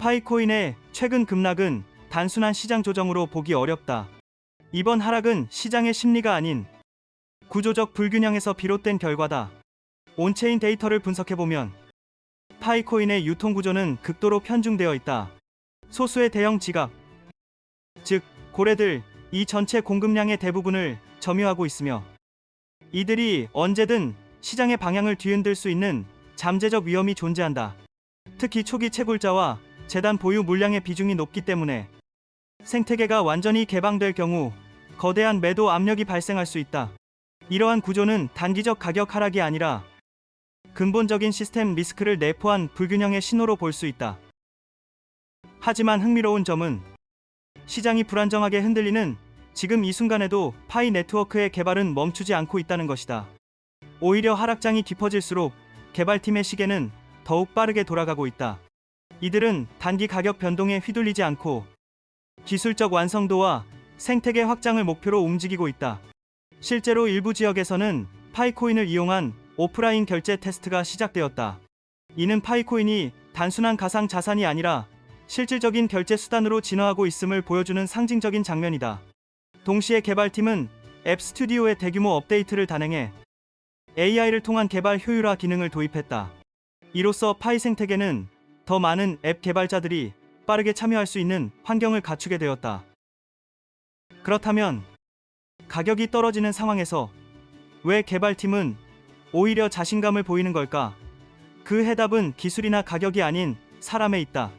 파이코인의 최근 급락은 단순한 시장 조정으로 보기 어렵다. 이번 하락은 시장의 심리가 아닌 구조적 불균형에서 비롯된 결과다. 온체인 데이터를 분석해보면 파이코인의 유통 구조는 극도로 편중되어 있다. 소수의 대형 지갑, 즉 고래들, 이 전체 공급량의 대부분을 점유하고 있으며 이들이 언제든 시장의 방향을 뒤흔들 수 있는 잠재적 위험이 존재한다. 특히 초기 채굴자와 재단 보유 물량의 비중이 높기 때문에 생태계가 완전히 개방될 경우 거대한 매도 압력이 발생할 수 있다. 이러한 구조는 단기적 가격 하락이 아니라 근본적인 시스템 리스크를 내포한 불균형의 신호로 볼 수 있다. 하지만 흥미로운 점은 시장이 불안정하게 흔들리는 지금 이 순간에도 파이 네트워크의 개발은 멈추지 않고 있다는 것이다. 오히려 하락장이 깊어질수록 개발팀의 시계는 더욱 빠르게 돌아가고 있다. 이들은 단기 가격 변동에 휘둘리지 않고 기술적 완성도와 생태계 확장을 목표로 움직이고 있다. 실제로 일부 지역에서는 파이코인을 이용한 오프라인 결제 테스트가 시작되었다. 이는 파이코인이 단순한 가상 자산이 아니라 실질적인 결제 수단으로 진화하고 있음을 보여주는 상징적인 장면이다. 동시에 개발팀은 앱 스튜디오의 대규모 업데이트를 단행해 AI를 통한 개발 효율화 기능을 도입했다. 이로써 파이 생태계는 더 많은 앱 개발자들이 빠르게 참여할 수 있는 환경을 갖추게 되었다. 그렇다면 가격이 떨어지는 상황에서 왜 개발팀은 오히려 자신감을 보이는 걸까? 그 해답은 기술이나 가격이 아닌 사람에 있다.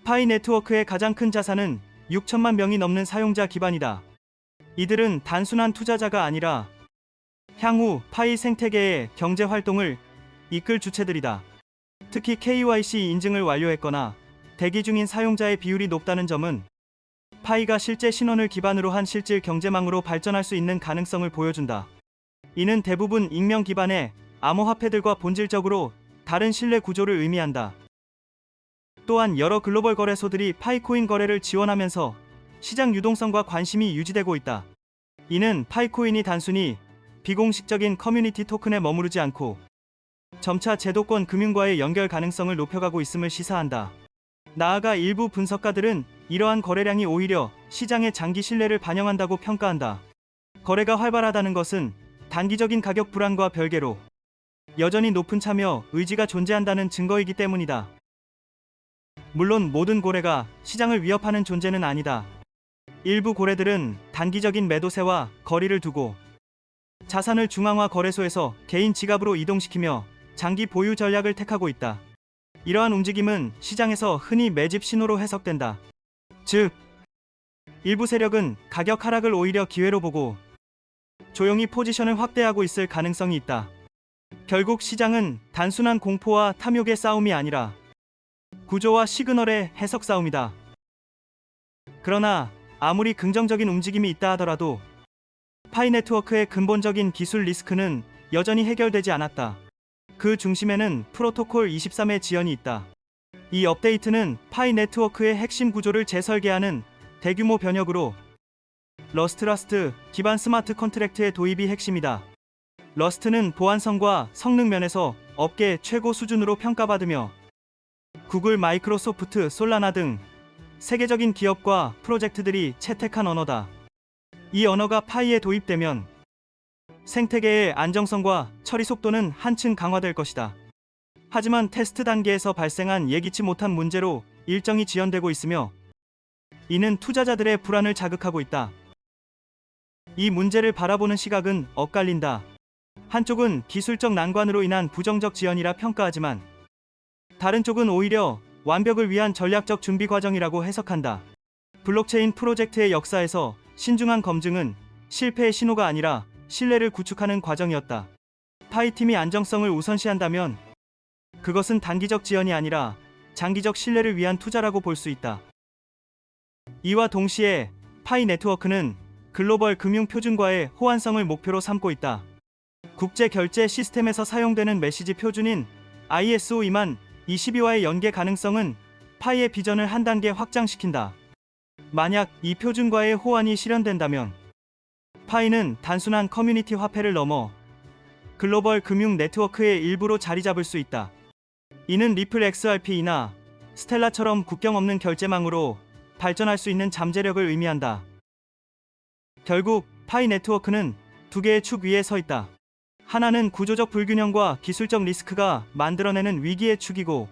파이 네트워크의 가장 큰 자산은 6천만 명이 넘는 사용자 기반이다. 이들은 단순한 투자자가 아니라 향후 파이 생태계의 경제 활동을 이끌 주체들이다. 특히 KYC 인증을 완료했거나 대기 중인 사용자의 비율이 높다는 점은 파이가 실제 신원을 기반으로 한 실질 경제망으로 발전할 수 있는 가능성을 보여준다. 이는 대부분 익명 기반의 암호화폐들과 본질적으로 다른 신뢰 구조를 의미한다. 또한 여러 글로벌 거래소들이 파이코인 거래를 지원하면서 시장 유동성과 관심이 유지되고 있다. 이는 파이코인이 단순히 비공식적인 커뮤니티 토큰에 머무르지 않고 점차 제도권 금융과의 연결 가능성을 높여가고 있음을 시사한다. 나아가 일부 분석가들은 이러한 거래량이 오히려 시장의 장기 신뢰를 반영한다고 평가한다. 거래가 활발하다는 것은 단기적인 가격 불안과 별개로 여전히 높은 참여 의지가 존재한다는 증거이기 때문이다. 물론 모든 고래가 시장을 위협하는 존재는 아니다. 일부 고래들은 단기적인 매도세와 거리를 두고 자산을 중앙화 거래소에서 개인 지갑으로 이동시키며 장기 보유 전략을 택하고 있다. 이러한 움직임은 시장에서 흔히 매집 신호로 해석된다. 즉, 일부 세력은 가격 하락을 오히려 기회로 보고 조용히 포지션을 확대하고 있을 가능성이 있다. 결국 시장은 단순한 공포와 탐욕의 싸움이 아니라 구조와 시그널의 해석 싸움이다. 그러나 아무리 긍정적인 움직임이 있다 하더라도 파이 네트워크의 근본적인 기술 리스크는 여전히 해결되지 않았다. 그 중심에는 프로토콜 23의 지연이 있다. 이 업데이트는 파이 네트워크의 핵심 구조를 재설계하는 대규모 변혁으로 러스트 기반 스마트 컨트랙트의 도입이 핵심이다. 러스트는 보안성과 성능 면에서 업계 최고 수준으로 평가받으며 구글, 마이크로소프트, 솔라나 등 세계적인 기업과 프로젝트들이 채택한 언어다. 이 언어가 파이에 도입되면 생태계의 안정성과 처리 속도는 한층 강화될 것이다. 하지만 테스트 단계에서 발생한 예기치 못한 문제로 일정이 지연되고 있으며 이는 투자자들의 불안을 자극하고 있다. 이 문제를 바라보는 시각은 엇갈린다. 한쪽은 기술적 난관으로 인한 부정적 지연이라 평가하지만 다른 쪽은 오히려 완벽을 위한 전략적 준비 과정이라고 해석한다. 블록체인 프로젝트의 역사에서 신중한 검증은 실패의 신호가 아니라 신뢰를 구축하는 과정이었다. 파이팀이 안정성을 우선시한다면 그것은 단기적 지연이 아니라 장기적 신뢰를 위한 투자라고 볼 수 있다. 이와 동시에 파이 네트워크는 글로벌 금융 표준과의 호환성을 목표로 삼고 있다. 국제 결제 시스템에서 사용되는 메시지 표준인 ISO 20022와의 연계 가능성은 파이의 비전을 한 단계 확장시킨다. 만약 이 표준과의 호환이 실현된다면 파이는 단순한 커뮤니티 화폐를 넘어 글로벌 금융 네트워크의 일부로 자리 잡을 수 있다. 이는 리플 XRP나 스텔라처럼 국경 없는 결제망으로 발전할 수 있는 잠재력을 의미한다. 결국 파이 네트워크는 두 개의 축 위에 서 있다. 하나는 구조적 불균형과 기술적 리스크가 만들어내는 위기의 축이고,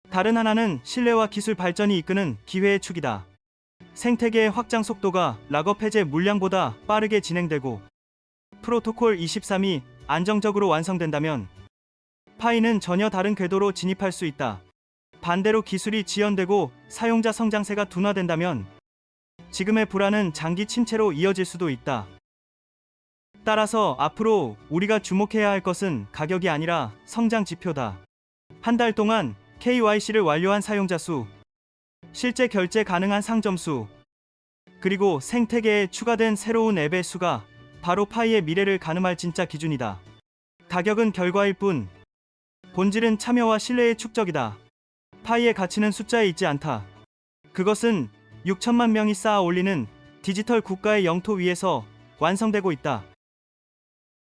다른 하나는 신뢰와 기술 발전이 이끄는 기회의 축이다. 생태계의 확장 속도가 락업 해제 물량보다 빠르게 진행되고 프로토콜 23이 안정적으로 완성된다면 파이는 전혀 다른 궤도로 진입할 수 있다. 반대로 기술이 지연되고 사용자 성장세가 둔화된다면 지금의 불안은 장기 침체로 이어질 수도 있다. 따라서 앞으로 우리가 주목해야 할 것은 가격이 아니라 성장 지표다. 한 달 동안 KYC를 완료한 사용자 수, 실제 결제 가능한 상점 수, 그리고 생태계에 추가된 새로운 앱의 수가 바로 파이의 미래를 가늠할 진짜 기준이다. 가격은 결과일 뿐, 본질은 참여와 신뢰의 축적이다. 파이의 가치는 숫자에 있지 않다. 그것은 6천만 명이 쌓아 올리는 디지털 국가의 영토 위에서 완성되고 있다.